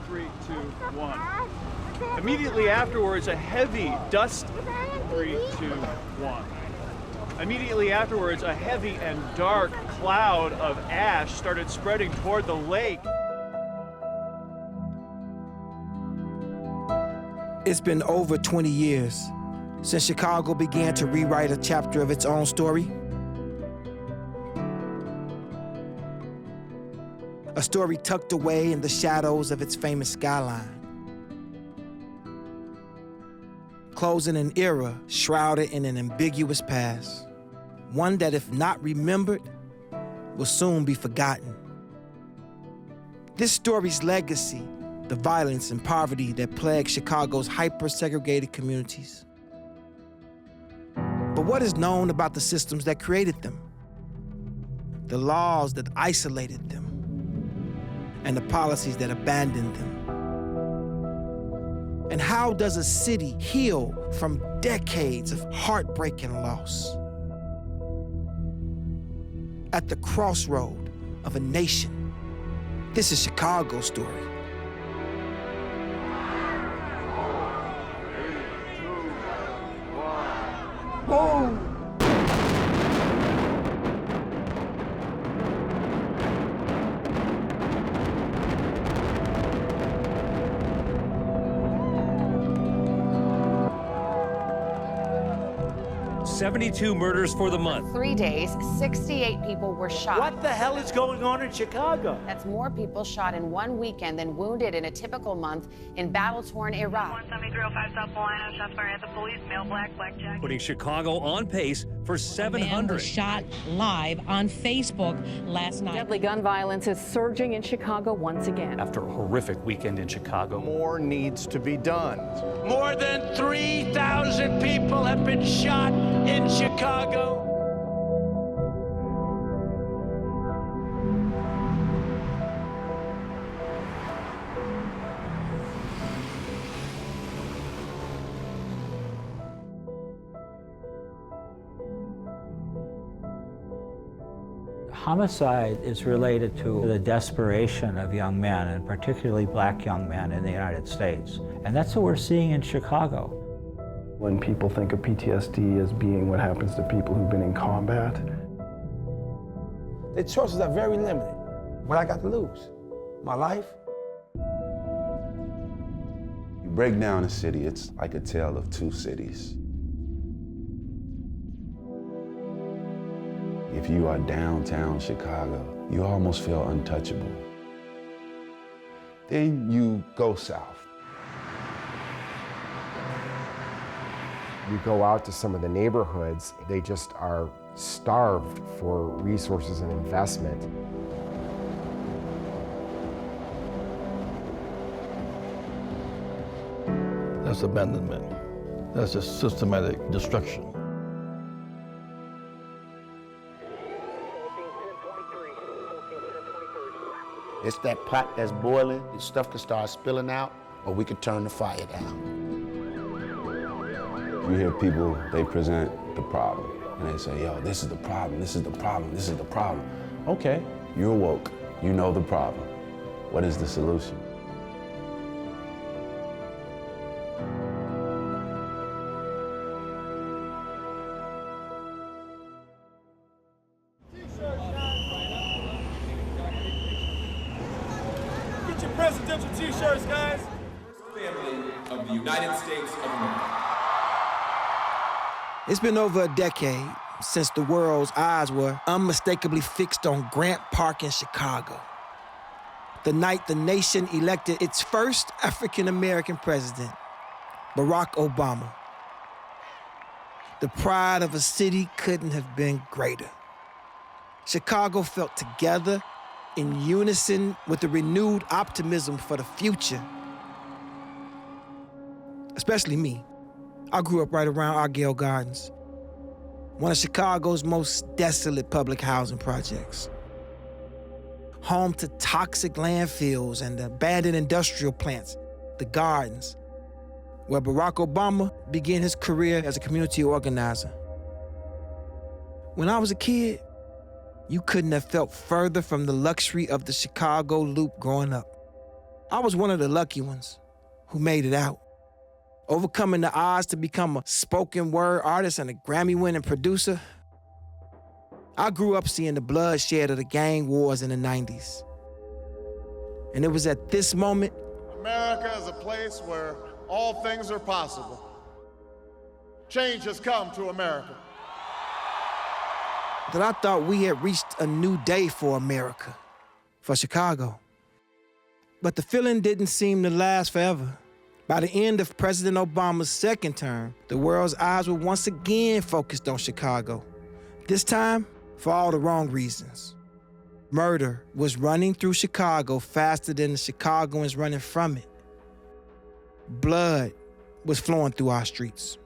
3, 2, 1. Immediately afterwards, a heavy dust. 3, 2, 1. Immediately afterwards, a heavy and dark cloud of ash started spreading toward the lake. It's been over 20 years since Chicago began to rewrite a chapter of its own story. A story tucked away in the shadows of its famous skyline. Closing an era shrouded in an ambiguous past. One that, if not remembered, will soon be forgotten. This story's legacy, the violence and poverty that plague Chicago's hyper-segregated communities. But what is known about the systems that created them? The laws that isolated them, and the policies that abandoned them? And how does a city heal from decades of heartbreak and loss? At the crossroad of a nation, this is Chicago's story. Whoa! 72 murders for the month. 3 days, 68 people were shot. What the hell is going on in Chicago? That's more people shot in one weekend than wounded in a typical month in battle-torn Iraq. 17305 South Polina, shots fired at the police, male black jacket. Putting Chicago on pace for 700. A man was shot live on Facebook last night. Deadly gun violence is surging in Chicago once again. After a horrific weekend in Chicago. More needs to be done. More than 3,000 people have been shot in Chicago. Homicide is related to the desperation of young men, and particularly black young men in the United States. And that's what we're seeing in Chicago. When people think of PTSD as being what happens to people who've been in combat, the choices are very limited. What I got to lose? My life? You break down a city, it's like a tale of two cities. If you are downtown Chicago, you almost feel untouchable. Then you go south. You go out to some of the neighborhoods, they just are starved for resources and investment. That's abandonment. That's just systematic destruction. It's that pot that's boiling, the stuff can start spilling out, or we could turn the fire down. You hear people, they present the problem, and they say, yo, this is the problem, this is the problem, this is the problem. Okay, you're woke, you know the problem. What is the solution? Get your presidential t-shirts, guys. Family of the United States of America. It's been over a decade since the world's eyes were unmistakably fixed on Grant Park in Chicago. The night the nation elected its first African-American president, Barack Obama. The pride of a city couldn't have been greater. Chicago felt together, in unison with a renewed optimism for the future. Especially me. I grew up right around Argyle Gardens, one of Chicago's most desolate public housing projects. Home to toxic landfills and abandoned industrial plants, the Gardens, where Barack Obama began his career as a community organizer. When I was a kid, You couldn't have felt further from the luxury of the Chicago Loop growing up. I was one of the lucky ones who made it out, overcoming the odds to become a spoken word artist and a Grammy-winning producer. I grew up seeing the bloodshed of the gang wars in the 90s. And it was at this moment America is a place where all things are possible. Change has come to America. that I thought we had reached a new day for America, for Chicago. But the feeling didn't seem to last forever. By the end of President Obama's second term, the world's eyes were once again focused on Chicago. This time, for all the wrong reasons. Murder was running through Chicago faster than the Chicagoans running from it. Blood was flowing through our streets.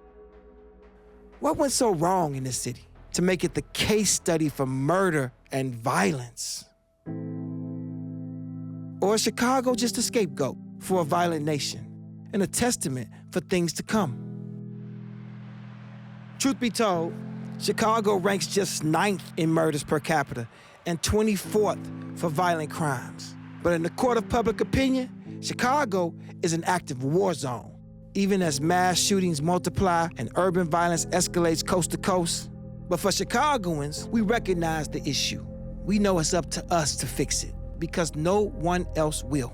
What went so wrong in this city to make it the case study for murder and violence? Or is Chicago just a scapegoat for a violent nation and a testament for things to come? Truth be told, Chicago ranks just 9th in murders per capita and 24th for violent crimes. But in the court of public opinion, Chicago is an active war zone. Even as mass shootings multiply and urban violence escalates coast to coast. But for Chicagoans, we recognize the issue. We know it's up to us to fix it because no one else will.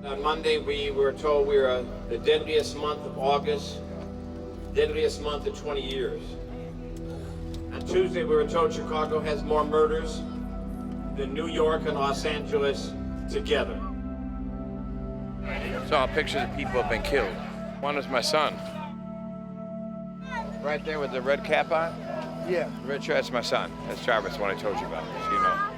On Monday, we were told we were the deadliest month of August, deadliest month in 20 years. On Tuesday, we were told Chicago has more murders than New York and Los Angeles together. Saw pictures of people have been killed. One was my son. Right there with the red cap on? Yeah. The red shirt, that's my son. That's Jarvis, the one I told you about, so you know.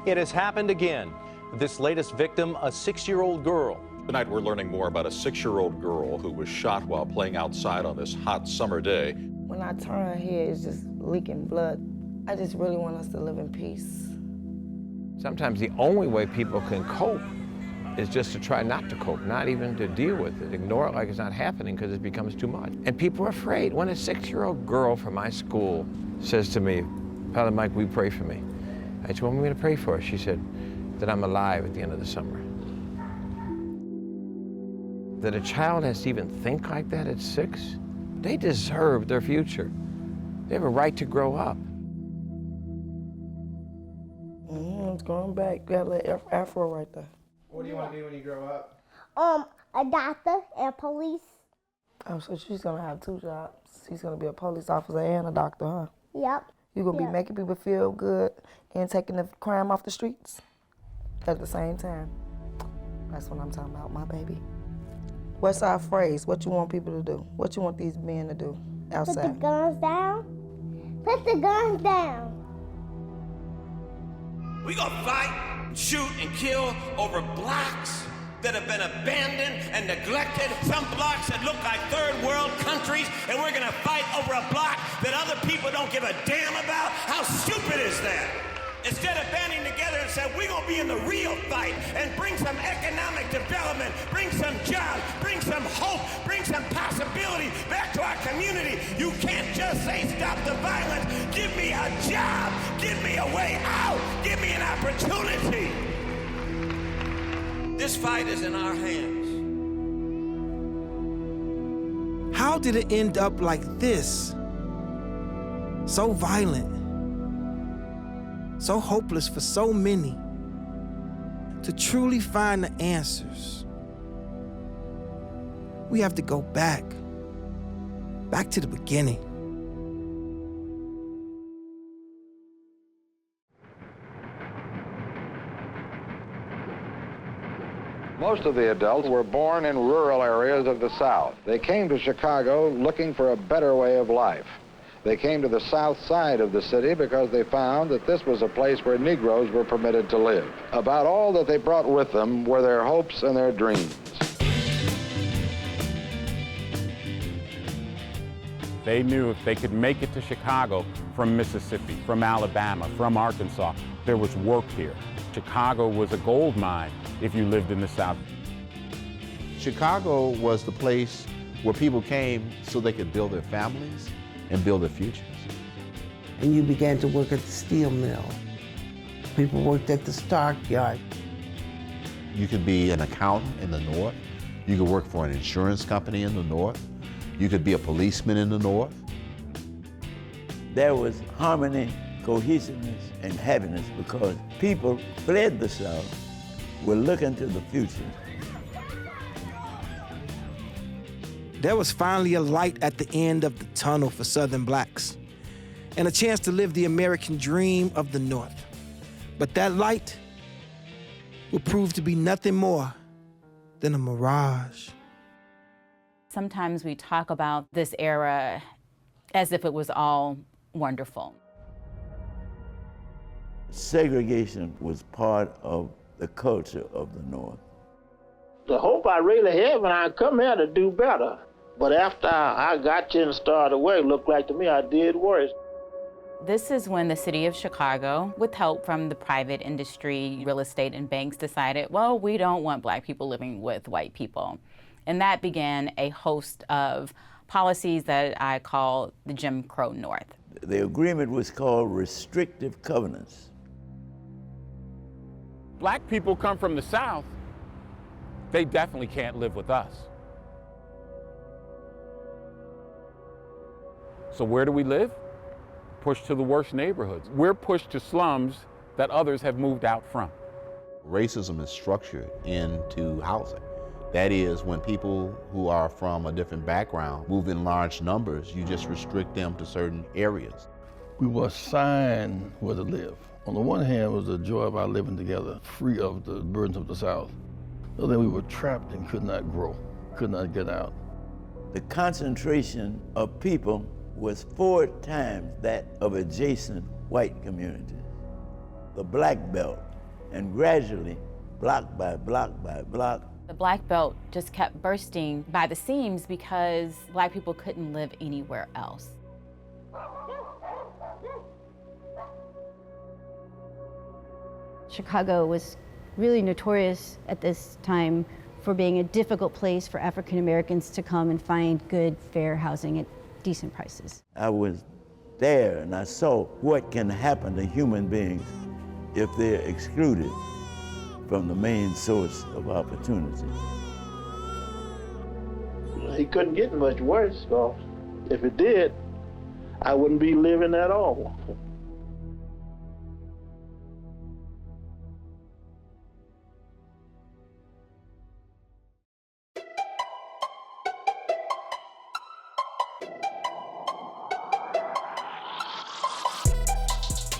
It has happened again. This latest victim, a 6-year-old girl. Tonight we're learning more about a 6-year-old girl who was shot while playing outside on this hot summer day. When I turn her head, it's just leaking blood. I just really want us to live in peace. Sometimes the only way people can cope is just to try not to cope, not even to deal with it. Ignore it like it's not happening because it becomes too much. And people are afraid. When a 6-year-old girl from my school says to me, Father Mike, will you pray for me? I said, what am I going to pray for? She said, that I'm alive at the end of the summer. That a child has to even think like that at 6, they deserve their future. They have a right to grow up. It's going back. Got a little afro right there. What do you want to be when you grow up? A doctor and police. Oh, so she's gonna have 2 jobs. She's gonna be a police officer and a doctor, huh? Yep. You're gonna be making people feel good and taking the crime off the streets at the same time. That's what I'm talking about, my baby. What's our phrase? What you want people to do? What you want these men to do outside? Put the guns down. Put the guns down. We gonna fight, shoot, and kill over blocks that have been abandoned and neglected. Some blocks that look like third world countries, and we're gonna fight over a block that other people don't give a damn about? How stupid is that? Instead of banding together and saying, we're going to be in the real fight and bring some economic development, bring some jobs, bring some hope, bring some possibility back to our community. You can't just say, stop the violence. Give me a job. Give me a way out. Give me an opportunity. This fight is in our hands. How did it end up like this? So violent. So hopeless for so many. To truly find the answers, we have to go back to the beginning. Most of the adults were born in rural areas of the South. They came to Chicago looking for a better way of life. They came to the south side of the city because they found that this was a place where Negroes were permitted to live. About all that they brought with them were their hopes and their dreams. They knew if they could make it to Chicago from Mississippi, from Alabama, from Arkansas, there was work here. Chicago was a gold mine if you lived in the South. Chicago was the place where people came so they could build their families and build their futures. And you began to work at the steel mill. People worked at the stockyard. You could be an accountant in the North. You could work for an insurance company in the North. You could be a policeman in the North. There was harmony, cohesiveness, and happiness because people fled the South, were looking to the future. There was finally a light at the end of the tunnel for Southern blacks, and a chance to live the American dream of the North. But that light would prove to be nothing more than a mirage. Sometimes we talk about this era as if it was all wonderful. Segregation was part of the culture of the North. The hope I really had when I come here to do better. But after I got you and started away, it looked like to me I did worse. This is when the city of Chicago, with help from the private industry, real estate and banks, decided, well, we don't want black people living with white people. And that began a host of policies that I call the Jim Crow North. The agreement was called restrictive covenants. Black people come from the South, they definitely can't live with us. So where do we live? Pushed to the worst neighborhoods. We're pushed to slums that others have moved out from. Racism is structured into housing. That is, when people who are from a different background move in large numbers, you just restrict them to certain areas. We were assigned where to live. On the one hand was the joy of our living together, free of the burdens of the South. On the other hand, we were trapped and could not grow, could not get out. The concentration of people was 4 times that of adjacent white communities. The Black Belt, and gradually, block by block by block, The Black Belt just kept bursting by the seams because black people couldn't live anywhere else. Chicago was really notorious at this time for being a difficult place for African Americans to come and find good, fair housing at decent prices. I was there and I saw what can happen to human beings if they're excluded from the main source of opportunity. It couldn't get much worse, so if it did, I wouldn't be living at all.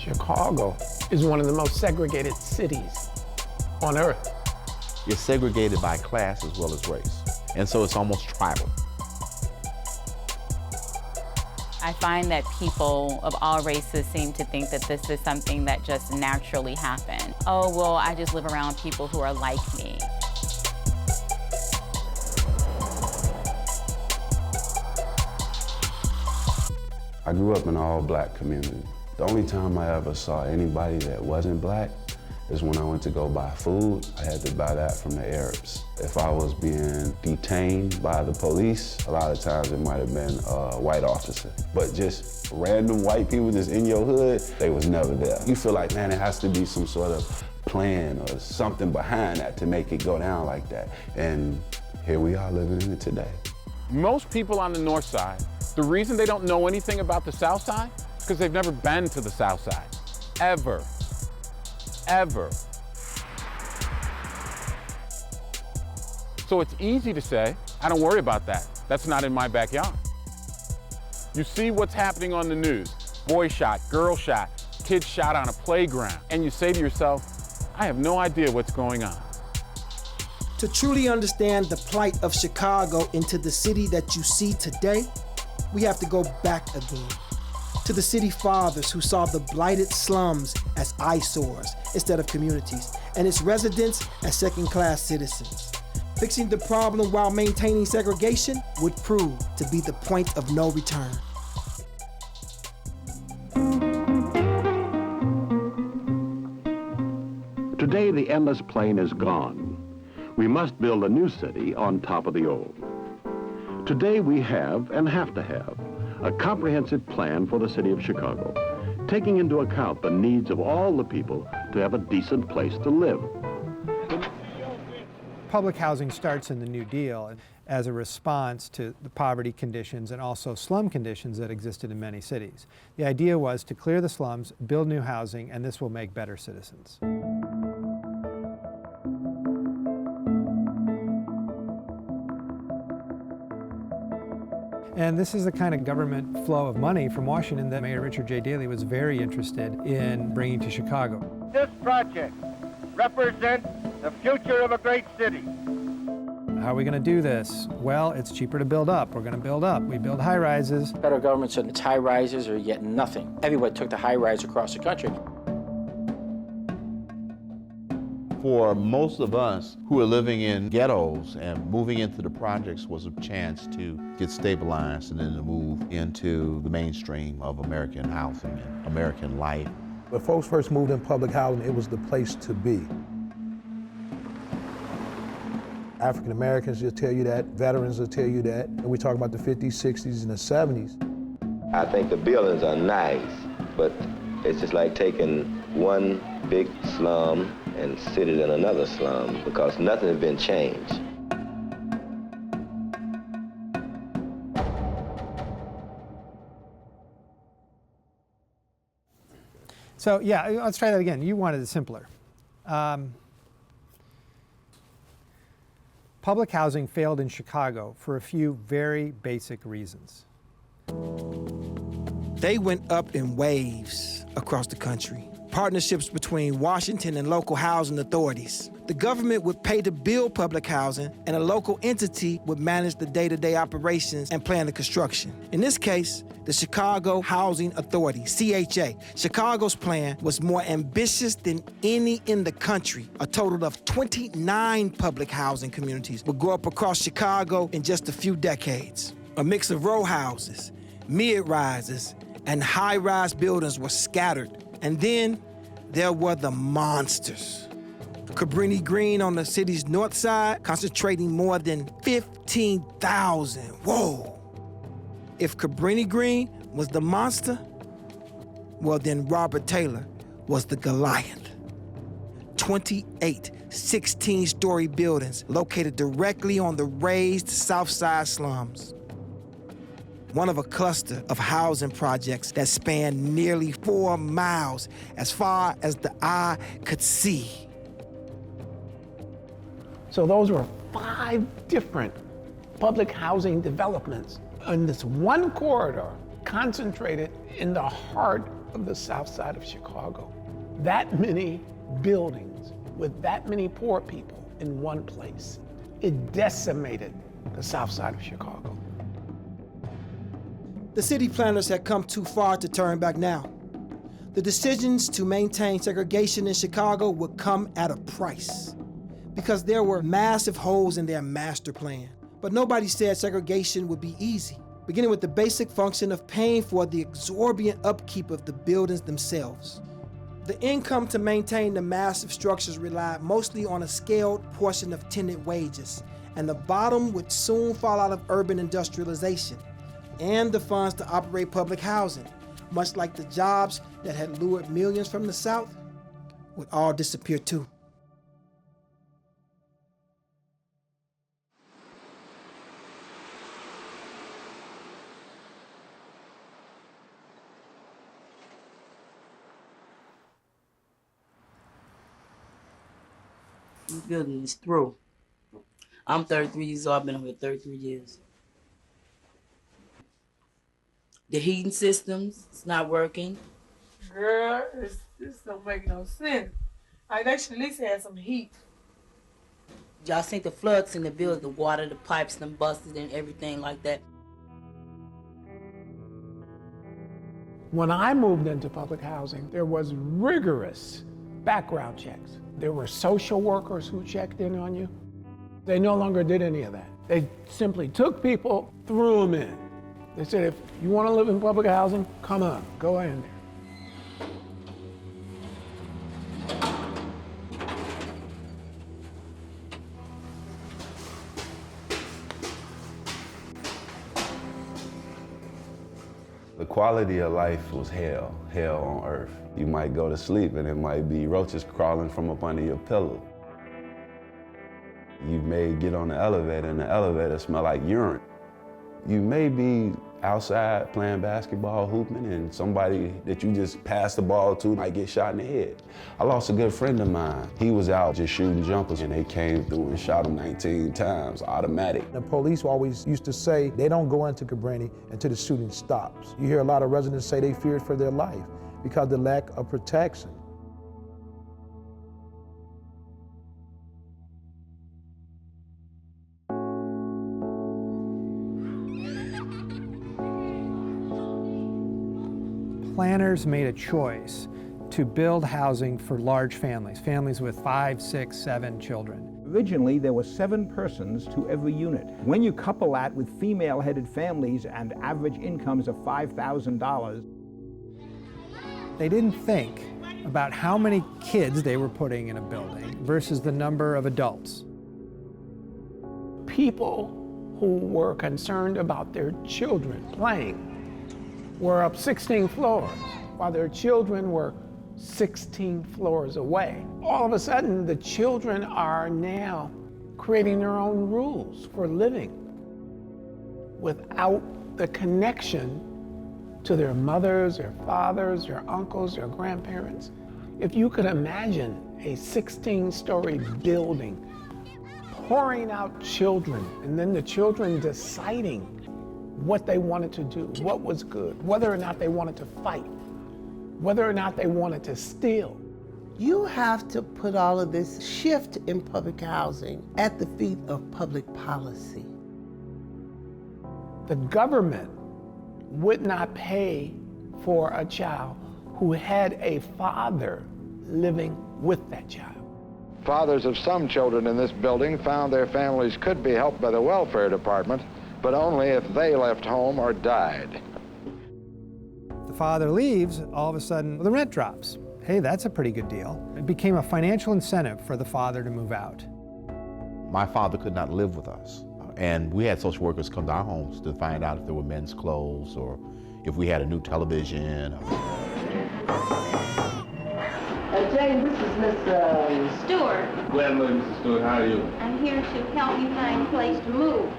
Chicago is one of the most segregated cities on earth. You're segregated by class as well as race. And so it's almost tribal. I find that people of all races seem to think that this is something that just naturally happened. Oh, well, I just live around people who are like me. I grew up in an all-black community. The only time I ever saw anybody that wasn't black is when I went to go buy food. I had to buy that from the Arabs. If I was being detained by the police, a lot of times it might have been a white officer. But just random white people just in your hood, they was never there. You feel like, man, it has to be some sort of plan or something behind that to make it go down like that. And here we are living in it today. Most people on the North Side, the reason they don't know anything about the South Side is because they've never been to the South Side, ever. Ever. So it's easy to say, I don't worry about that. That's not in my backyard. You see what's happening on the news. Boy shot, girl shot, kid shot on a playground. And you say to yourself, I have no idea what's going on. To truly understand the plight of Chicago into the city that you see today, we have to go back again to the city fathers who saw the blighted slums as eyesores instead of communities, and its residents as second-class citizens. Fixing the problem while maintaining segregation would prove to be the point of no return. the endless plain is gone. We must build a new city on top of the old. Today we have, and have to have, a comprehensive plan for the city of Chicago, taking into account the needs of all the people to have a decent place to live. Public housing starts in the New Deal as a response to the poverty conditions and also slum conditions that existed in many cities. The idea was to clear the slums, build new housing, and this will make better citizens. And this is the kind of government flow of money from Washington that Mayor Richard J. Daley was very interested in bringing to Chicago. This project represents the future of a great city. How are we going to do this? Well, it's cheaper to build up. We're going to build up. We build high-rises. Federal government said it's high-rises or you get nothing. Everybody took the high-rise across the country. For most of us who are living in ghettos, and moving into the projects was a chance to get stabilized and then to move into the mainstream of American housing and American life. When folks first moved in public housing, it was the place to be. African Americans will tell you that, veterans will tell you that, and we talk about the 50s, 60s, and the 70s. I think the buildings are nice, but it's just like taking one big slum and sit it in another slum because nothing has been changed. So yeah, let's try that again. You wanted it simpler. Public housing failed in Chicago for a few very basic reasons. They went up in waves across the country. Partnerships between Washington and local housing authorities. The government would pay to build public housing, and a local entity would manage the day-to-day operations and plan the construction. In this case, the Chicago Housing Authority, CHA. Chicago's plan was more ambitious than any in the country. A total of 29 public housing communities would grow up across Chicago in just a few decades. A mix of row houses, mid-rises, and high-rise buildings were scattered. And then there were the monsters. Cabrini Green on the city's north side, concentrating more than 15,000. Whoa! If Cabrini Green was the monster, well then Robert Taylor was the Goliath. 28 16-story buildings located directly on the raised South Side slums. One of a cluster of housing projects that spanned nearly 4 miles as far as the eye could see. So those were 5 different public housing developments in this one corridor, concentrated in the heart of the South Side of Chicago. That many buildings with that many poor people in one place. It decimated the South Side of Chicago. The city planners had come too far to turn back now. The decisions to maintain segregation in Chicago would come at a price, because there were massive holes in their master plan. But nobody said segregation would be easy, beginning with the basic function of paying for the exorbitant upkeep of the buildings themselves. The income to maintain the massive structures relied mostly on a scaled portion of tenant wages, and the bottom would soon fall out of urban industrialization, and the funds to operate public housing, much like the jobs that had lured millions from the South, would all disappear too. This building is through. I'm 33 years old. I've been here 33 years. The heating systems, it's not working. Girl, this don't make no sense. I'd actually at least had some heat. Y'all seen the floods in the building, the water, the pipes, them busted and everything like that. When I moved into public housing, there was rigorous background checks. There were social workers who checked in on you. They no longer did any of that. They simply took people, threw them in. They said, if you want to live in public housing, come on, go in there. The quality of life was hell on earth. You might go to sleep and it might be roaches crawling from up under your pillow. You may get on the elevator and the elevator smell like urine. You may be outside playing basketball, hooping, and somebody that you just passed the ball to might get shot in the head. I lost a good friend of mine. He was out just shooting jumpers and they came through and shot him 19 times, automatic. The police always used to say they don't go into Cabrini until the shooting stops. You hear a lot of residents say they feared for their life because of the lack of protection. Planners made a choice to build housing for large families, families with 5, 6, 7 children. Originally, there were 7 persons to every unit. When you couple that with female-headed families and average incomes of $5,000, they didn't think about how many kids they were putting in a building versus the number of adults. People who were concerned about their children playing were up 16 floors, while their children were 16 floors away. All of a sudden, the children are now creating their own rules for living without the connection to their mothers, their fathers, their uncles, their grandparents. If you could imagine a 16-story building pouring out children, and then the children deciding what they wanted to do, what was good, whether or not they wanted to fight, whether or not they wanted to steal. You have to put all of this shift in public housing at the feet of public policy. The government would not pay for a child who had a father living with that child. Fathers of some children in this building found their families could be helped by the welfare department, but only if they left home or died. The father leaves, all of a sudden the rent drops. Hey, that's a pretty good deal. It became a financial incentive for the father to move out. My father could not live with us, and we had social workers come to our homes to find out if there were men's clothes or if we had a new television. Jane, this is Miss Stewart. Glad to know you, Mrs. Stewart. How are you? I'm here to help you find a place to move.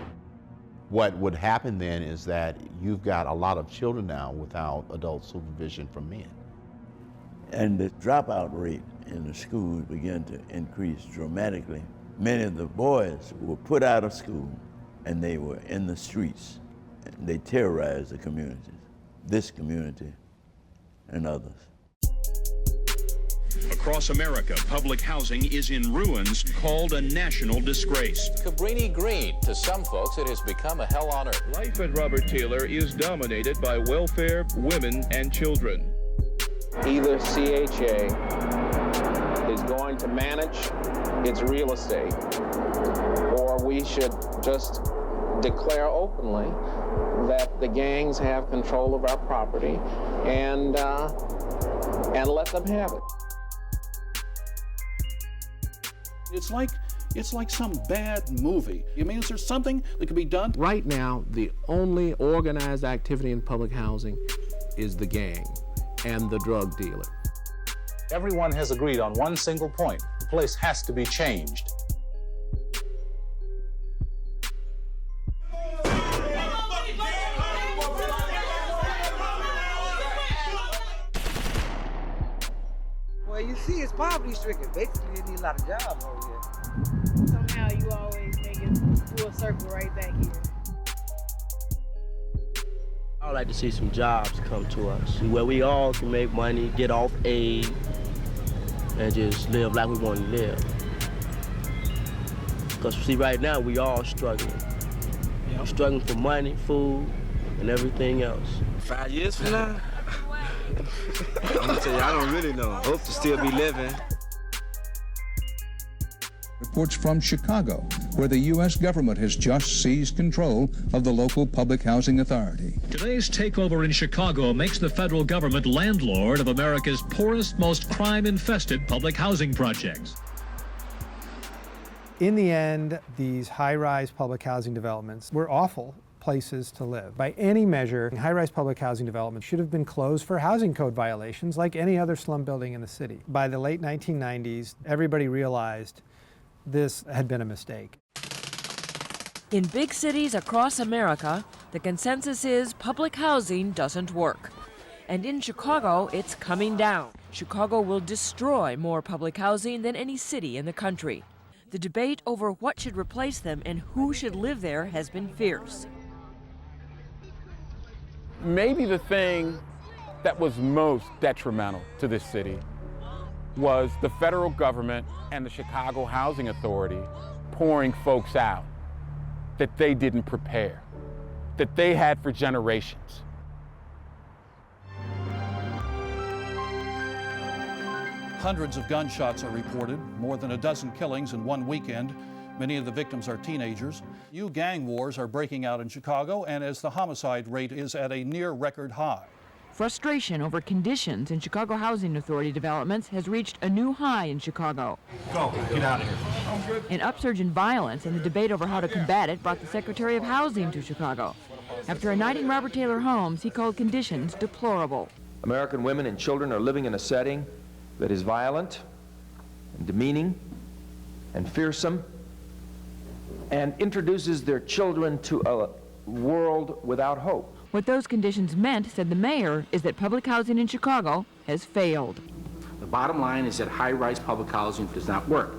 What would happen then is that you've got a lot of children now without adult supervision from men. And the dropout rate in the schools began to increase dramatically. Many of the boys were put out of school and they were in the streets. And they terrorized the communities, this community and others. Across America, public housing is in ruins, called a national disgrace. Cabrini Green. To some folks, it has become a hell on earth. Life at Robert Taylor is dominated by welfare, women, and children. Either CHA is going to manage its real estate, or we should just declare openly that the gangs have control of our property and let them have it. It's like some bad movie. I mean, is there something that could be done? Right now, the only organized activity in public housing is the gang and the drug dealer. Everyone has agreed on one single point. The place has to be changed. Well, you see, it's poverty-stricken. Basically, you need a lot of jobs over here. Somehow you always make it full circle right back here. I would like to see some jobs come to us where we all can make money, get off aid, and just live like we want to live. Because, see, right now, we all struggling. I'm struggling for money, food, and everything else. 5 years from now? I'm gonna tell you, I don't really know. Hope to still be living. Reports from Chicago, where the U.S. government has just seized control of the local public housing authority. Today's takeover in Chicago makes the federal government landlord of America's poorest, most crime-infested public housing projects. In the end, these high-rise public housing developments were awful places to live. By any measure, high-rise public housing development should have been closed for housing code violations like any other slum building in the city. By the late 1990s, everybody realized this had been a mistake. In big cities across America, the consensus is public housing doesn't work. And in Chicago, it's coming down. Chicago will destroy more public housing than any city in the country. The debate over what should replace them and who should live there has been fierce. Maybe the thing that was most detrimental to this city was the federal government and the Chicago Housing Authority pouring folks out that they didn't prepare, that they had for generations. Hundreds of gunshots are reported, more than a dozen killings in one weekend. Many of the victims are teenagers. New gang wars are breaking out in Chicago, and as the homicide rate is at a near record high. Frustration over conditions in Chicago Housing Authority developments has reached a new high in Chicago. Go, get out of here. An upsurge in violence and the debate over how to combat it brought the Secretary of Housing to Chicago. After indicting Robert Taylor Holmes, he called conditions deplorable. American women and children are living in a setting that is violent and demeaning and fearsome and introduces their children to a world without hope. What those conditions meant, said the mayor, is that public housing in Chicago has failed. The bottom line is that high-rise public housing does not work.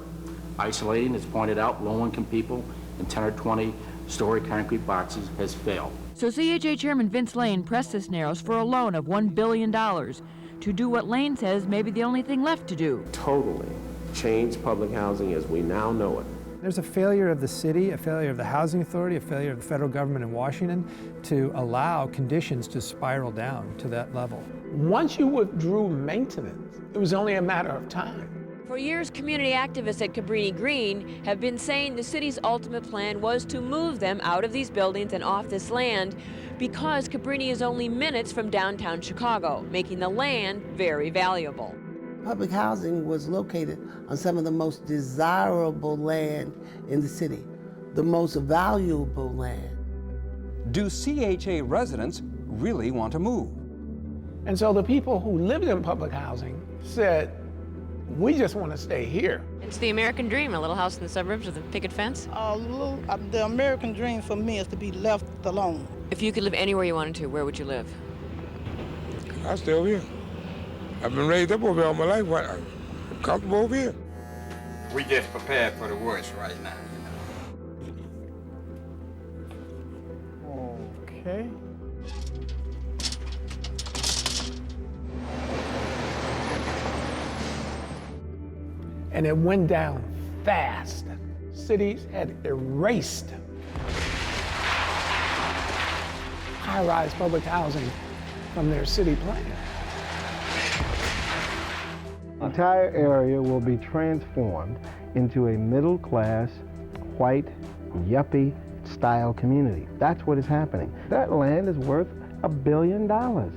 Isolating, as pointed out, low-income people in 10 or 20-story concrete boxes has failed. So CHA Chairman Vince Lane pressed Cisneros for a loan of $1 billion to do what Lane says may be the only thing left to do. Totally change public housing as we now know it. There's a failure of the city, a failure of the Housing Authority, a failure of the federal government in Washington to allow conditions to spiral down to that level. Once you withdrew maintenance, it was only a matter of time. For years, community activists at Cabrini Green have been saying the city's ultimate plan was to move them out of these buildings and off this land because Cabrini is only minutes from downtown Chicago, making the land very valuable. Public housing was located on some of the most desirable land in the city, the most valuable land. Do CHA residents really want to move? And so the people who lived in public housing said, we just want to stay here. It's the American dream, a little house in the suburbs with a picket fence. The American dream for me is to be left alone. If you could live anywhere you wanted to, where would you live? I stay over here. I've been raised up over here all my life. I'm comfortable over here. We just prepared for the worst right now, Okay. And it went down fast. Cities had erased high-rise public housing from their city plan. The entire area will be transformed into a middle-class, white, yuppie-style community. That's what is happening. That land is worth $1 billion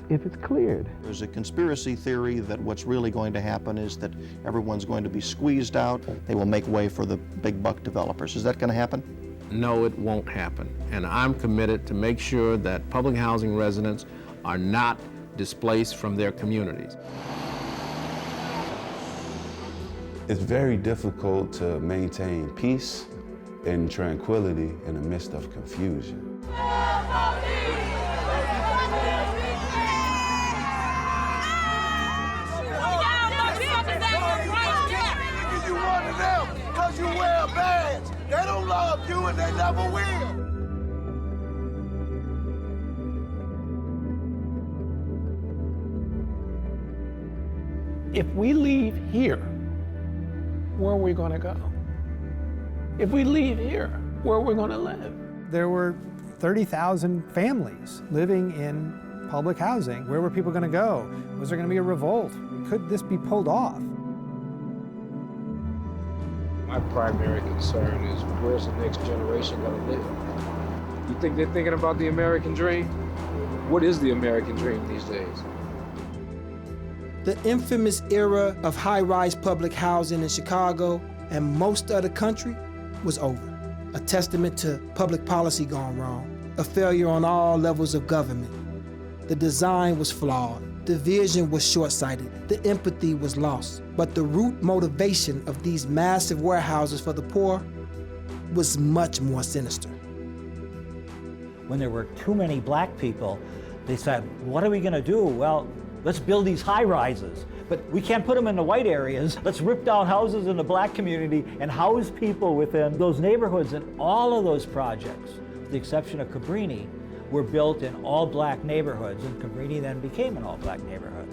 if it's cleared. There's a conspiracy theory that what's really going to happen is that everyone's going to be squeezed out. They will make way for the big buck developers. Is that going to happen? No, it won't happen. And I'm committed to make sure that public housing residents are not displaced from their communities. It's very difficult to maintain peace and tranquility in the midst of confusion. You one of them because you wear a badge. They don't love you and they never will. If we leave here, where are we going to go? If we leave here, where are we going to live? There were 30,000 families living in public housing. Where were people going to go? Was there going to be a revolt? Could this be pulled off? My primary concern is where's the next generation going to live? You think they're thinking about the American dream? What is the American dream these days? The infamous era of high-rise public housing in Chicago and most of the country was over. A testament to public policy gone wrong. a failure on all levels of government. The design was flawed, the vision was short-sighted, the empathy was lost. But the root motivation of these massive warehouses for the poor was much more sinister. When there were too many black people, they said, what are we gonna do? Well, let's build these high-rises, but we can't put them in the white areas. Let's rip down houses in the black community and house people within those neighborhoods. And all of those projects, with the exception of Cabrini, were built in all black neighborhoods, and Cabrini then became an all black neighborhood.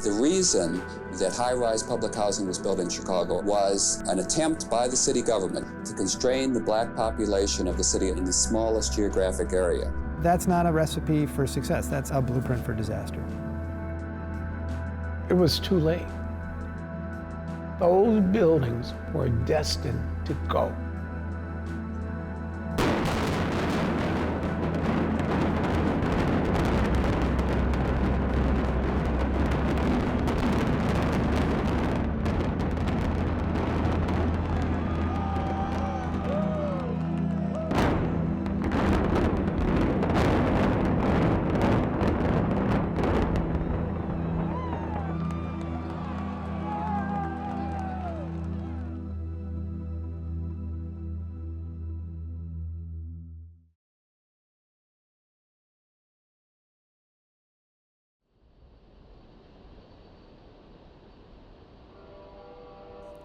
The reason that high-rise public housing was built in Chicago was an attempt by the city government to constrain the black population of the city in the smallest geographic area. That's not a recipe for success. That's a blueprint for disaster. It was too late. Those buildings were destined to go.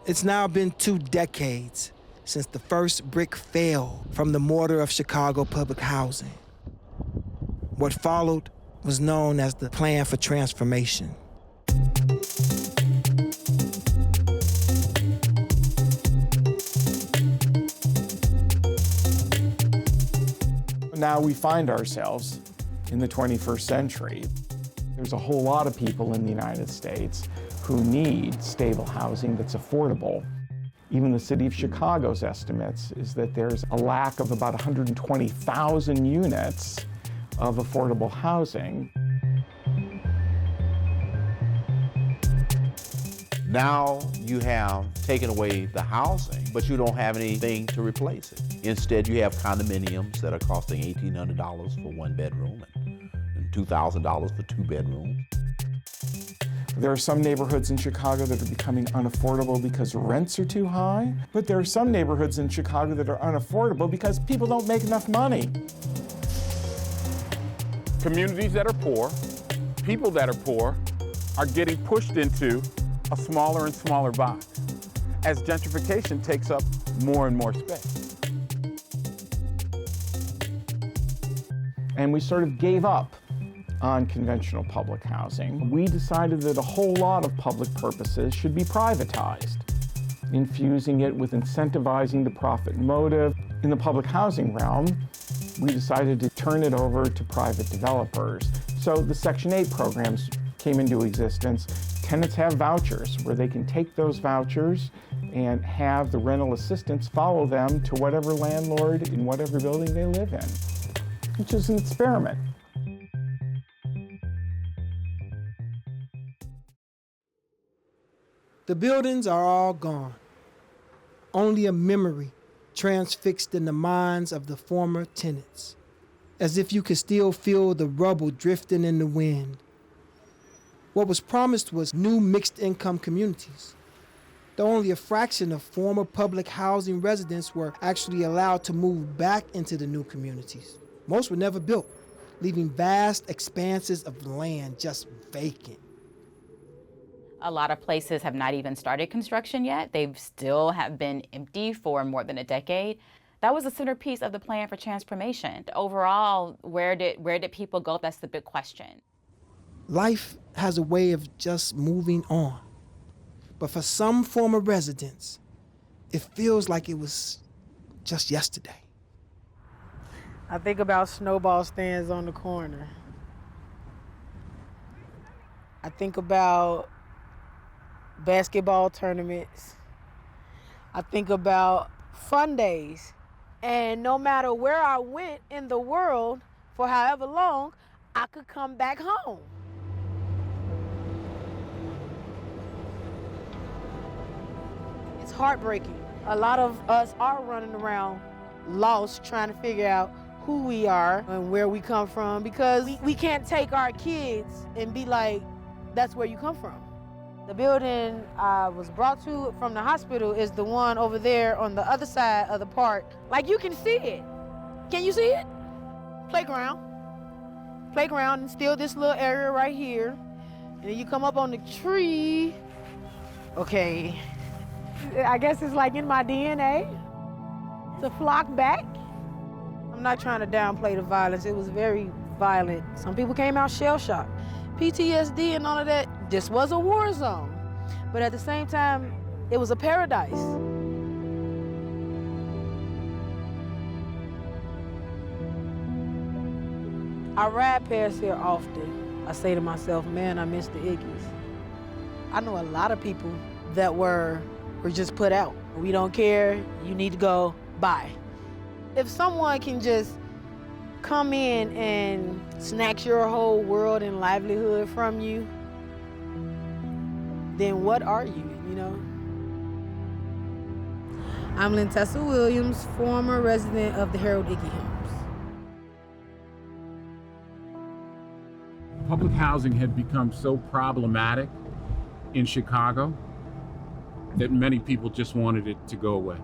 It's now been 2 decades since the first brick fell from the mortar of Chicago public housing. What followed was known as the Plan for Transformation. Now we find ourselves in the 21st century. There's a whole lot of people in the United States who need stable housing that's affordable. Even the city of Chicago's estimates is that there's a lack of about 120,000 units of affordable housing. Now you have taken away the housing, but you don't have anything to replace it. Instead, you have condominiums that are costing $1,800 for 1 bedroom and $2,000 for 2 bedrooms. There are some neighborhoods in Chicago that are becoming unaffordable because rents are too high, but there are some neighborhoods in Chicago that are unaffordable because people don't make enough money. Communities that are poor, people that are poor, are getting pushed into a smaller and smaller box as gentrification takes up more and more space. And we sort of gave up on conventional public housing. We decided that a whole lot of public purposes should be privatized, infusing it with incentivizing the profit motive. In the public housing realm, we decided to turn it over to private developers. So the Section 8 programs came into existence. Tenants have vouchers where they can take those vouchers and have the rental assistants follow them to whatever landlord in whatever building they live in, which is an experiment. The buildings are all gone. Only a memory transfixed in the minds of the former tenants, as if you could still feel the rubble drifting in the wind. What was promised was new mixed-income communities, though only a fraction of former public housing residents were actually allowed to move back into the new communities. Most were never built, leaving vast expanses of land just vacant. A lot of places have not even started construction yet. They've still have been empty for more than a decade. That was the centerpiece of the Plan for Transformation. Overall, where did people go? That's the big question. Life has a way of just moving on. But for some former residents, it feels like it was just yesterday. I think about snowball stands on the corner. I think about basketball tournaments. I think about fun days. And no matter where I went in the world for however long, I could come back home. It's heartbreaking. A lot of us are running around lost, trying to figure out who we are and where we come from, because we can't take our kids and be like, that's where you come from. The building I was brought to from the hospital is the one over there on the other side of the park. Like, you can see it. Can you see it? Playground, and still this little area right here. And then you come up on the tree. Okay, I guess it's like in my DNA to flock back. I'm not trying to downplay the violence. It was very violent. Some people came out shell-shocked. PTSD and all of that. This was a war zone. But at the same time, it was a paradise. I ride past here often. I say to myself, man, I miss the Iggies. I know a lot of people that were just put out. We don't care, you need to go, bye. If someone can just come in and snatch your whole world and livelihood from you, then what are you, you know? I'm Lintessa Williams, former resident of the Harold Ickey Homes. Public housing had become so problematic in Chicago that many people just wanted it to go away.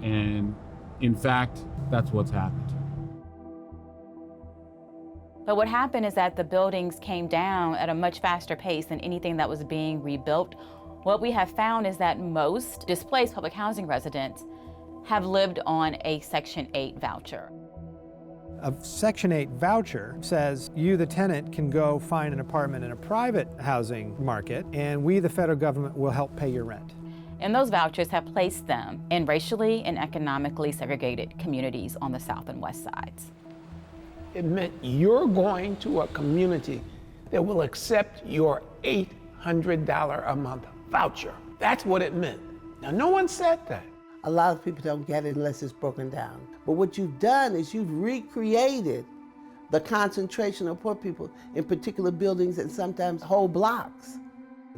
And in fact, that's what's happened. But what happened is that the buildings came down at a much faster pace than anything that was being rebuilt. What we have found is that most displaced public housing residents have lived on a Section 8 voucher. A Section 8 voucher says you, the tenant, can go find an apartment in a private housing market, and we, the federal government, will help pay your rent. And those vouchers have placed them in racially and economically segregated communities on the south and west sides. It meant you're going to a community that will accept your $800 a month voucher. That's what it meant. Now, no one said that. A lot of people don't get it unless it's broken down. But what you've done is you've recreated the concentration of poor people in particular buildings and sometimes whole blocks.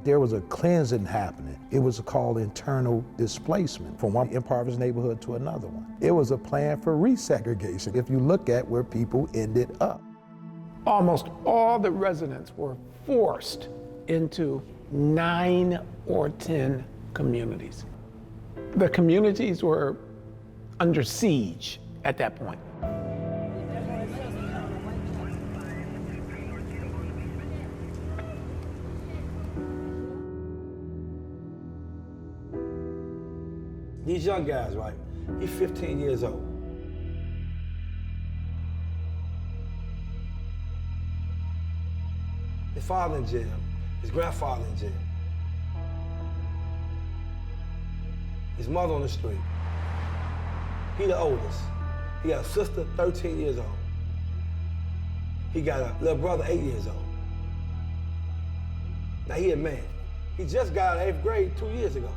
There was a cleansing happening. It was called internal displacement from one impoverished neighborhood to another one. It was a plan for resegregation if you look at where people ended up. Almost all the residents were forced into 9 or 10 communities. The communities were under siege at that point. These young guys, right? He's 15 years old. His father in jail, his grandfather in jail. His mother on the street. He the oldest. He got a sister, 13 years old. He got a little brother, 8 years old. Now he a man. He just got out of 8th grade 2 years ago.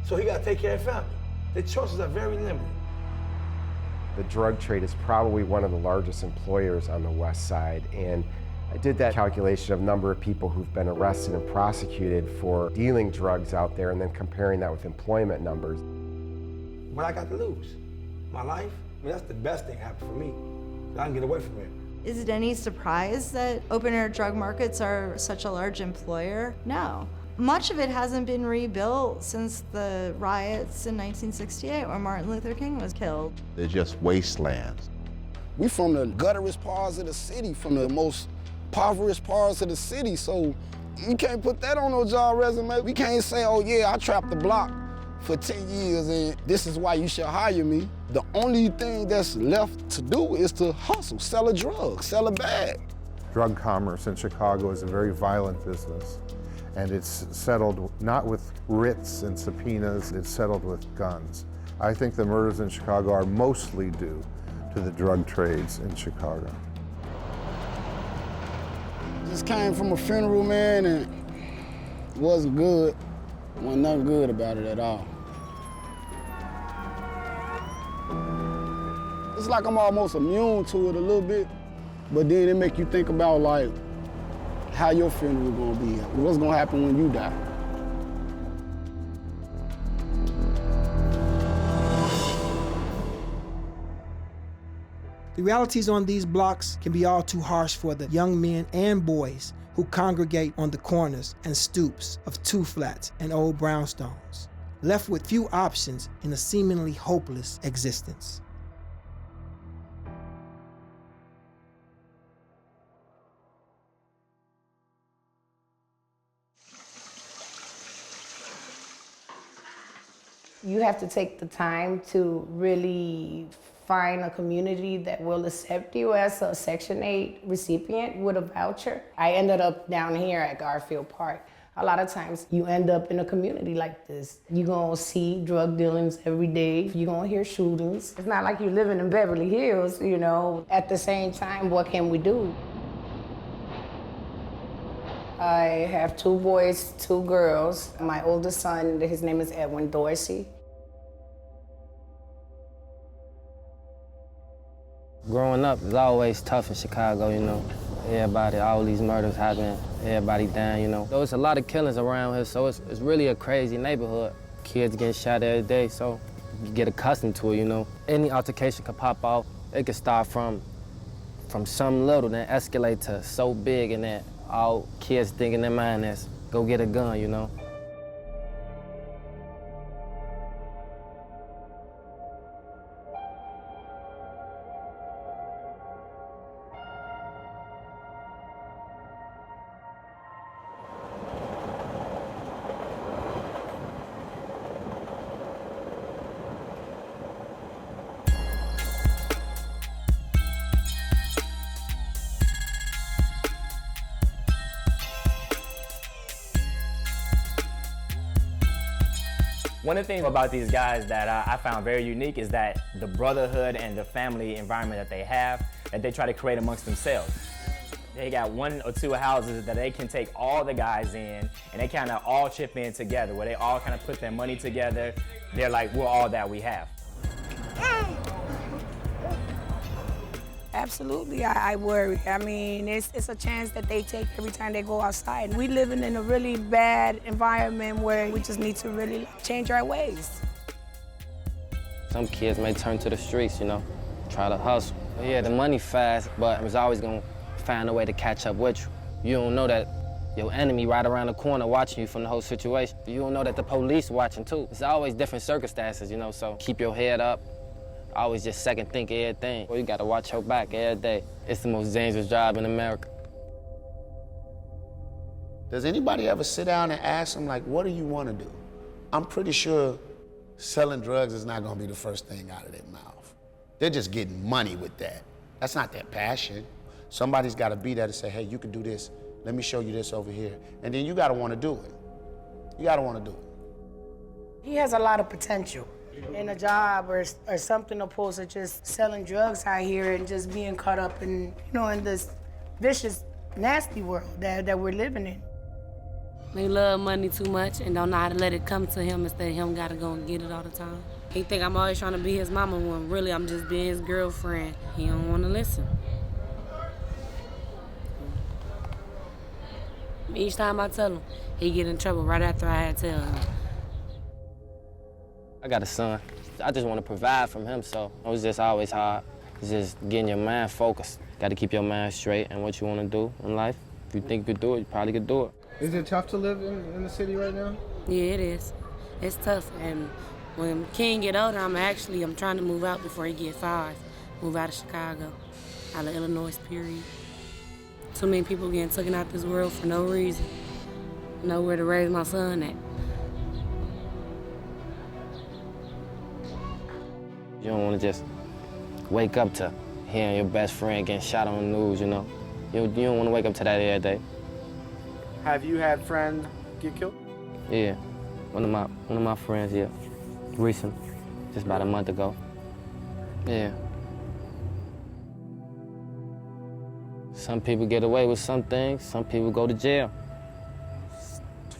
So he got to take care of family. The choices are very limited. The drug trade is probably one of the largest employers on the West Side, and I did that calculation of number of people who've been arrested and prosecuted for dealing drugs out there and then comparing that with employment numbers. What I got to lose? My life? I mean, that's the best thing happened for me. I can get away from it. Is it any surprise that open-air drug markets are such a large employer? No. Much of it hasn't been rebuilt since the riots in 1968 when Martin Luther King was killed. They're just wastelands. We from the gutterest parts of the city, from the most impoverished parts of the city, so you can't put that on no job resume. We can't say, oh yeah, I trapped the block for 10 years and this is why you should hire me. The only thing that's left to do is to hustle, sell a drug, sell a bag. Drug commerce in Chicago is a very violent business, and it's settled not with writs and subpoenas, it's settled with guns. I think the murders in Chicago are mostly due to the drug trades in Chicago. Just came from a funeral, man, and it wasn't good. Wasn't nothing good about it at all. It's like I'm almost immune to it a little bit, but then it make you think about like how your funeral gonna be, what's gonna happen when you die. The realities on these blocks can be all too harsh for the young men and boys who congregate on the corners and stoops of two flats and old brownstones, left with few options in a seemingly hopeless existence. You have to take the time to really find a community that will accept you as a Section 8 recipient with a voucher. I ended up down here at Garfield Park. A lot of times you end up in a community like this. You're gonna see drug dealings every day. You're gonna hear shootings. It's not like you're living in Beverly Hills, you know. At the same time, what can we do? I have 2 boys, 2 girls. My oldest son, his name is Edwin Dorsey. Growing up is always tough in Chicago, you know. Everybody, all these murders happen, everybody down, you know. There's a lot of killings around here, so it's really a crazy neighborhood. Kids getting shot every day, so you get accustomed to it, you know. Any altercation could pop off. It could start from something little, then escalate to so big, and then all kids think in their mind is, go get a gun, you know? One of the things about these guys that I found very unique is that the brotherhood and the family environment that they have, that they try to create amongst themselves. They got 1 or 2 houses that they can take all the guys in, and they kind of all chip in together, where they all kind of put their money together. They're like, we're all that we have. Absolutely, I worry. I mean, it's a chance that they take every time they go outside. We living in a really bad environment where we just need to really change our ways. Some kids may turn to the streets, you know, try to hustle. Yeah, the money fast, but it's always gonna find a way to catch up with you. You don't know that your enemy right around the corner watching you from the whole situation. You don't know that the police watching too. It's always different circumstances, you know, so keep your head up. Always just second think everything. You gotta watch your back every day. It's the most dangerous job in America. Does anybody ever sit down and ask them, like, what do you want to do? I'm pretty sure selling drugs is not gonna be the first thing out of their mouth. They're just getting money with that. That's not their passion. Somebody's gotta be there to say, hey, you can do this. Let me show you this over here. And then you gotta wanna do it. You gotta wanna do it. He has a lot of potential in a job or something opposed to just selling drugs out here and just being caught up in, you know, in this vicious, nasty world that we're living in. They love money too much and don't know how to let it come to him instead of him gotta go and get it all the time. He think I'm always trying to be his mama when really I'm just being his girlfriend. He don't wanna listen. Each time I tell him, he get in trouble right after I had to tell him. I got a son. I just want to provide from him, so it was just always hard. It's just getting your mind focused. Got to keep your mind straight and what you want to do in life. If you think you could do it, you probably could do it. Is it tough to live in the city right now? Yeah, it is. It's tough. And when King get older, I'm trying to move out before he get 5. Move out of Chicago, out of Illinois, period. Too many people getting taken out this world for no reason. Nowhere to raise my son at. You don't want to just wake up to hearing your best friend getting shot on the news, you know? You don't want to wake up to that every day. Have you had friends get killed? Yeah, one of my friends, yeah, recent, just about a month ago. Yeah. Some people get away with some things, some people go to jail.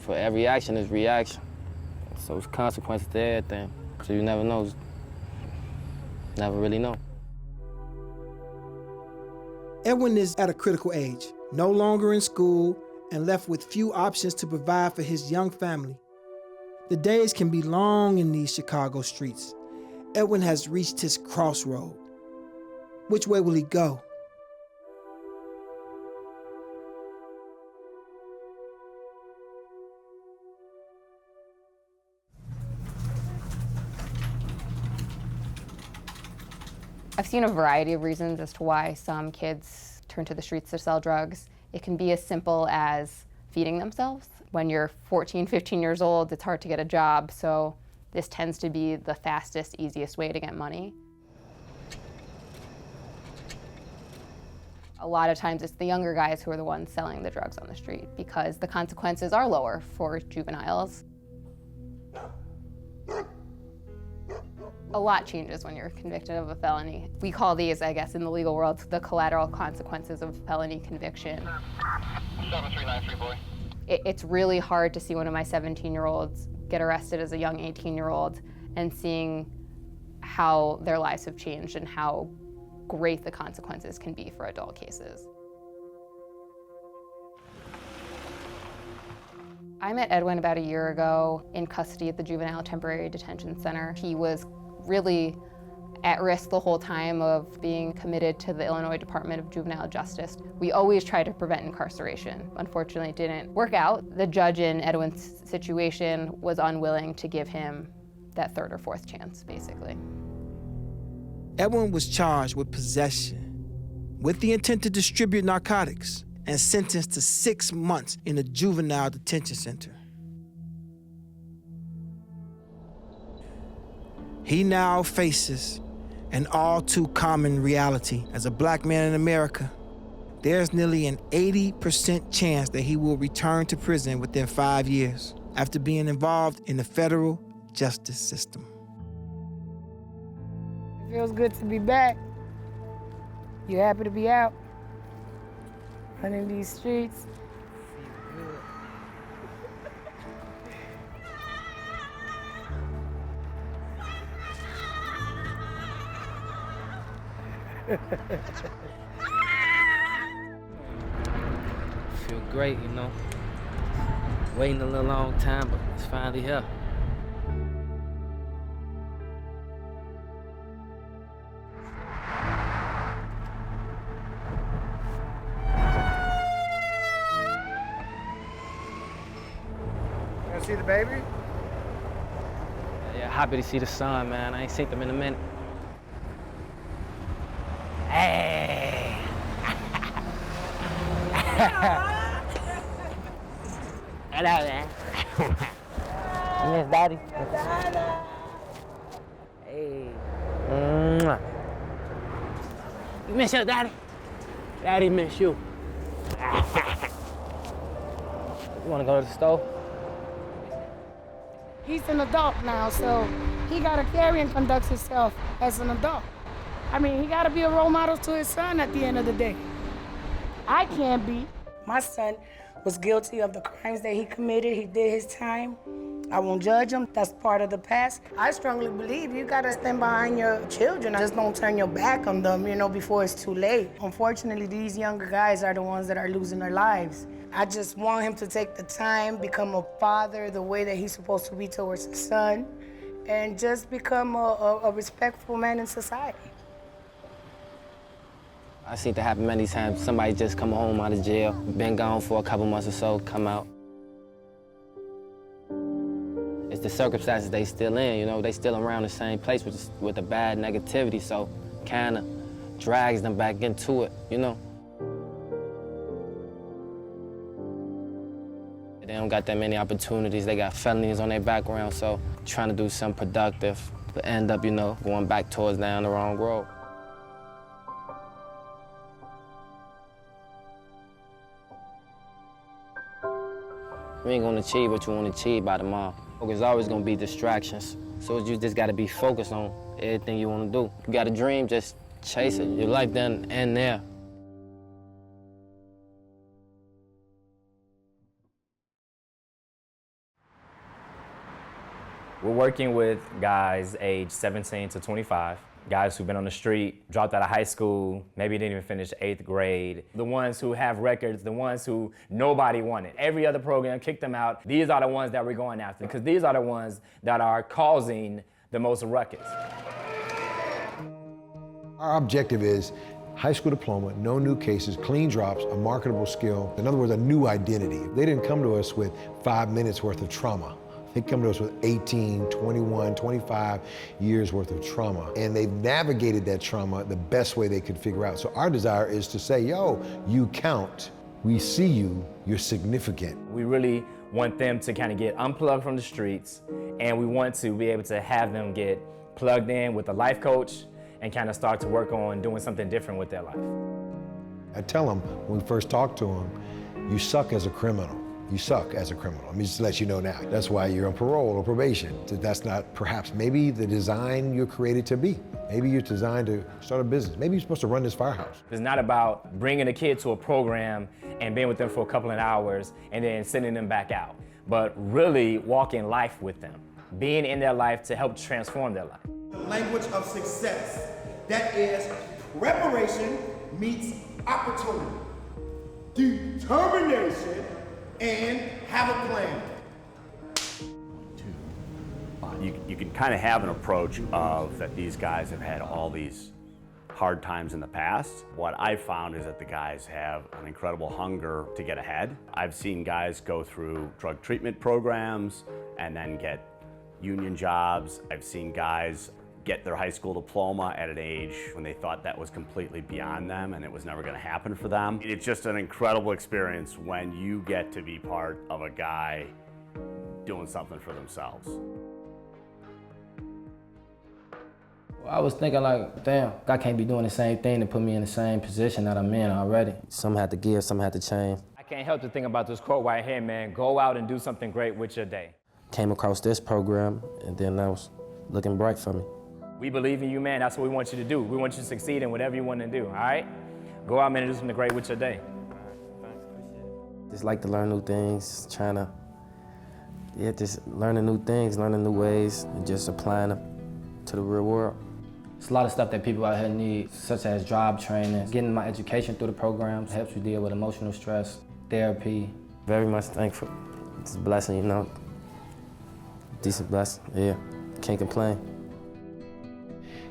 For every action is reaction. So it's consequences to everything. So you never know. Never really know. Edwin is at a critical age, no longer in school, and left with few options to provide for his young family. The days can be long in these Chicago streets. Edwin has reached his crossroad. Which way will he go? I've seen a variety of reasons as to why some kids turn to the streets to sell drugs. It can be as simple as feeding themselves. When you're 14, 15 years old, it's hard to get a job, so this tends to be the fastest, easiest way to get money. A lot of times it's the younger guys who are the ones selling the drugs on the street because the consequences are lower for juveniles. A lot changes when you're convicted of a felony. We call these, I guess, in the legal world, the collateral consequences of felony conviction. 7393, boy. It's really hard to see one of my 17-year-olds get arrested as a young 18-year-old and seeing how their lives have changed and how great the consequences can be for adult cases. I met Edwin about a year ago in custody at the Juvenile Temporary Detention Center. He was really at risk the whole time of being committed to the Illinois Department of Juvenile Justice. We always try to prevent incarceration. Unfortunately, it didn't work out. The judge in Edwin's situation was unwilling to give him that third or fourth chance, basically. Edwin was charged with possession with the intent to distribute narcotics and sentenced to 6 months in a juvenile detention center. He now faces an all too common reality. As a black man in America, there's nearly an 80% chance that he will return to prison within 5 years after being involved in the federal justice system. It feels good to be back. You're happy to be out, running these streets. Feel great, you know. Waiting a little long time, but it's finally here. You wanna see the baby? Yeah, happy to see the sun, man. I ain't seen them in a minute. Hey! Hello, man. You miss Daddy? Hey. You miss your daddy? Daddy miss you. You wanna go to the store? He's an adult now, so he gotta carry and conduct himself as an adult. I mean, he gotta be a role model to his son at the end of the day. I can't be. My son was guilty of the crimes that he committed. He did his time. I won't judge him. That's part of the past. I strongly believe you gotta stand behind your children. Just don't turn your back on them, you know, before it's too late. Unfortunately, these younger guys are the ones that are losing their lives. I just want him to take the time, become a father the way that he's supposed to be towards his son, and just become a respectful man in society. I seen it happen many times. Somebody just come home out of jail, been gone for a couple months or so, come out. It's the circumstances they still in, you know, they still around the same place with the bad negativity, so kinda drags them back into it, you know. They don't got that many opportunities, they got felonies on their background, so trying to do something productive, but end up, you know, going back towards down the wrong road. You ain't gonna achieve what you wanna achieve by tomorrow. There's always gonna be distractions. So you just gotta be focused on everything you wanna do. You got a dream, just chase it. Your life doesn't end there. We're working with guys aged 17 to 25. Guys who've been on the street, dropped out of high school, maybe didn't even finish 8th grade. The ones who have records, the ones who nobody wanted. Every other program kicked them out. These are the ones that we're going after because these are the ones that are causing the most ruckus. Our objective is high school diploma, no new cases, clean drops, a marketable skill. In other words, a new identity. They didn't come to us with 5 minutes worth of trauma. They come to us with 18, 21, 25 years worth of trauma. And they've navigated that trauma the best way they could figure out. So our desire is to say, yo, you count. We see you, you're significant. We really want them to kind of get unplugged from the streets, and we want to be able to have them get plugged in with a life coach and kind of start to work on doing something different with their life. I tell them when we first talk to them, you suck as a criminal. You suck as a criminal. Let me just let you know now. That's why you're on parole or probation. That's not perhaps maybe the design you're created to be. Maybe you're designed to start a business. Maybe you're supposed to run this firehouse. It's not about bringing a kid to a program and being with them for a couple of hours and then sending them back out, but really walking life with them, being in their life to help transform their life. The language of success, that is preparation meets opportunity, determination, and have a plan. You can kind of have an approach of that these guys have had all these hard times in the past. What I've found is that the guys have an incredible hunger to get ahead. I've seen guys go through drug treatment programs and then get union jobs. I've seen guys get their high school diploma at an age when they thought that was completely beyond them and it was never going to happen for them. It's just an incredible experience when you get to be part of a guy doing something for themselves. I was thinking like, damn, I can't be doing the same thing to put me in the same position that I'm in already. Some had to give, some had to change. I can't help to think about this quote right here, man. Go out and do something great with your day. Came across this program, and then that was looking bright for me. We believe in you, man. That's what we want you to do. We want you to succeed in whatever you want to do, all right? Go out, man, and do something great with your day. Just like to learn new things, trying to, just learning new things, learning new ways, and just applying them to the real world. There's a lot of stuff that people out here need, such as job training, getting my education through the programs, helps you deal with emotional stress, therapy. Very much thankful. It's a blessing, you know. Decent blessing, yeah. Can't complain.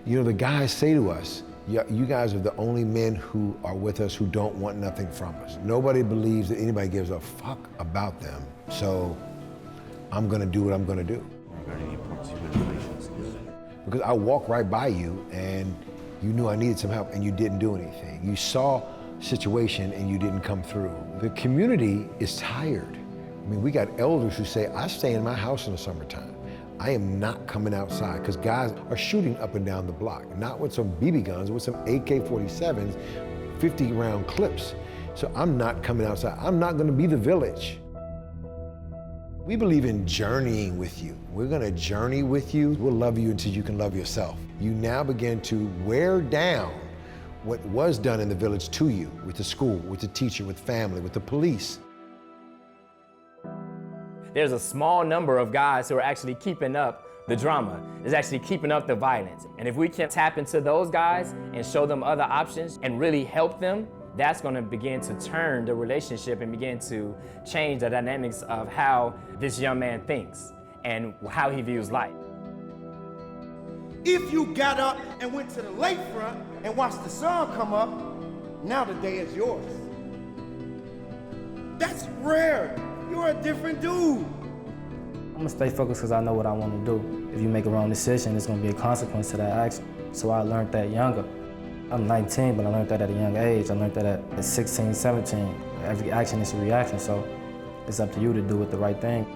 You know, the guys say to us, you guys are the only men who are with us who don't want nothing from us. Nobody believes that anybody gives a fuck about them, so I'm gonna do what I'm gonna do. Because I walked right by you and you knew I needed some help and you didn't do anything. You saw a situation and you didn't come through. The community is tired. I mean, we got elders who say, I stay in my house in the summertime. I am not coming outside, because guys are shooting up and down the block, not with some BB guns, with some AK-47s, 50-round clips. So I'm not coming outside. I'm not gonna be the village. We believe in journeying with you. We're gonna journey with you. We'll love you until you can love yourself. You now begin to wear down what was done in the village to you, with the school, with the teacher, with family, with the police. There's a small number of guys who are actually keeping up the drama, is actually keeping up the violence. And if we can tap into those guys and show them other options and really help them, that's gonna begin to turn the relationship and begin to change the dynamics of how this young man thinks and how he views life. If you got up and went to the lakefront and watched the sun come up, now the day is yours. That's rare. You're a different dude. I'm gonna stay focused because I know what I want to do. If you make a wrong decision, it's gonna be a consequence to that action. So I learned that younger. I'm 19, but I learned that at a young age. I learned that at 16, 17. Every action is a reaction, so it's up to you to do it the right thing.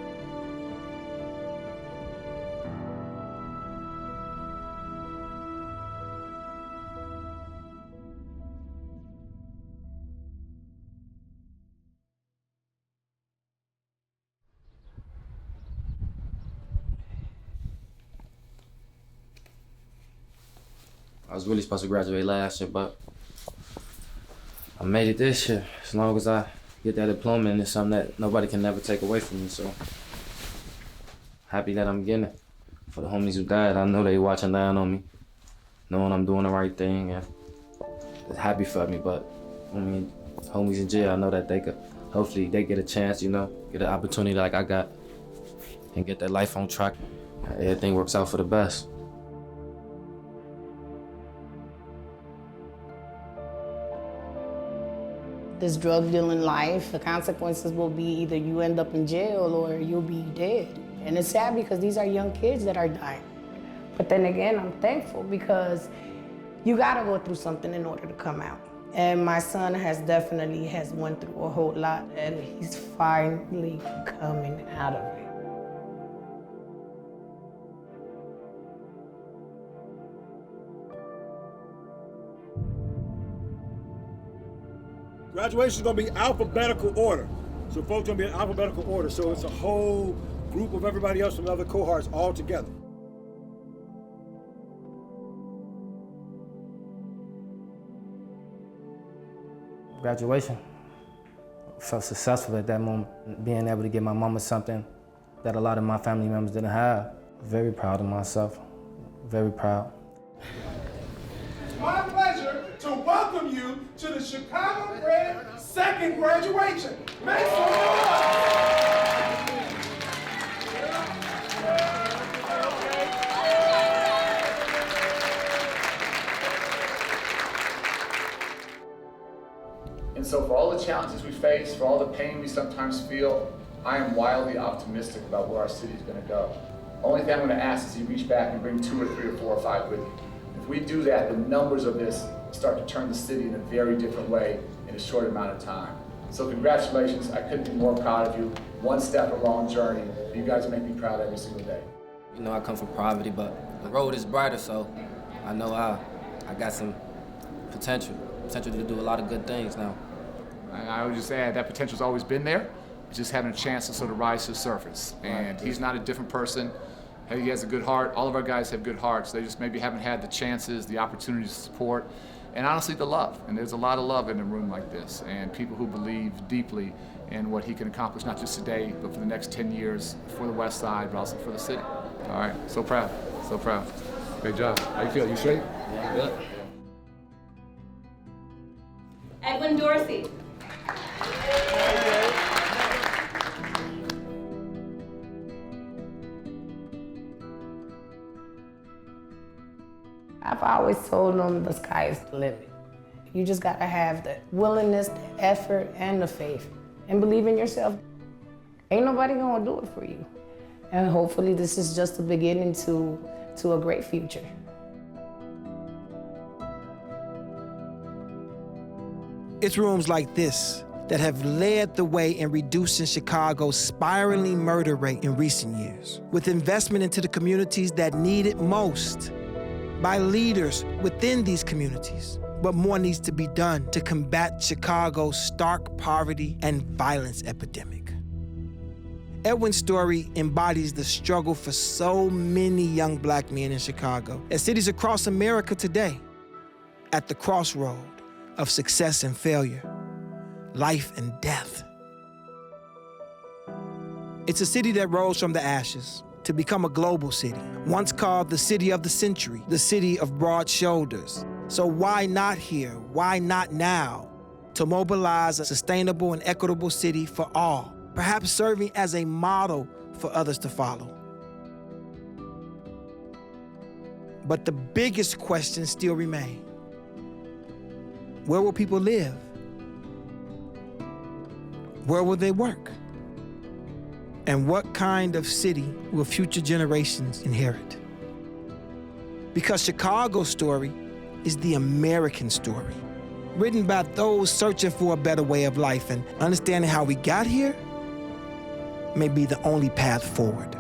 I was really supposed to graduate last year, but I made it this year. As long as I get that diploma, and it's something that nobody can never take away from me, so happy that I'm getting it. For the homies who died, I know they watching down on me, knowing I'm doing the right thing, and it's happy for me, but I mean, homies in jail, I know that they could, hopefully they get a chance, you know, get an opportunity like I got, and get their life on track. Everything works out for the best. This drug dealing life, the consequences will be either you end up in jail or you'll be dead. And it's sad because these are young kids that are dying. But then again, I'm thankful because you gotta go through something in order to come out. And my son has went through a whole lot, and he's finally coming out of it. Graduation is going to be alphabetical order. So folks going to be in alphabetical order. So it's a whole group of everybody else from the other cohorts all together. Graduation. Felt successful at that moment, being able to give my mama something that a lot of my family members didn't have. Very proud of myself, very proud. It's my pleasure to welcome you to the Chicago Bred second graduation. Make some noise! And so for all the challenges we face, for all the pain we sometimes feel, I am wildly optimistic about where our city is going to go. The only thing I'm going to ask is you reach back and bring 2 or 3 or 4 or 5 with you. If we do that, the numbers of this start to turn the city in a very different way in a short amount of time. So congratulations, I couldn't be more proud of you. One step a long journey. You guys make me proud every single day. You know, I come from poverty, but the road is brighter, so I know I got some potential to do a lot of good things now. I would just add that potential's always been there, just having a chance to sort of rise to the surface. And he's not a different person. He has a good heart. All of our guys have good hearts. They just maybe haven't had the chances, the opportunities to support, and honestly the love. And there's a lot of love in a room like this, and people who believe deeply in what he can accomplish, not just today, but for the next 10 years for the West Side, but also for the city. All right, so proud, so proud. Great job. How you feel? You straight? Yeah, good. Edwin Dorsey. I've always told them the sky is the limit. You just gotta have the willingness, the effort, and the faith, and believe in yourself. Ain't nobody gonna do it for you. And hopefully this is just the beginning to a great future. It's rooms like this that have led the way in reducing Chicago's spiraling murder rate in recent years, with investment into the communities that need it most, by leaders within these communities. But more needs to be done to combat Chicago's stark poverty and violence epidemic. Edwin's story embodies the struggle for so many young black men in Chicago, and cities across America today, at the crossroad of success and failure, life and death. It's a city that rose from the ashes to become a global city, once called the city of the century, the city of broad shoulders. So why not here? Why not now? To mobilize a sustainable and equitable city for all, perhaps serving as a model for others to follow. But the biggest questions still remain. Where will people live? Where will they work? And what kind of city will future generations inherit? Because Chicago's story is the American story, written by those searching for a better way of life, and understanding how we got here may be the only path forward.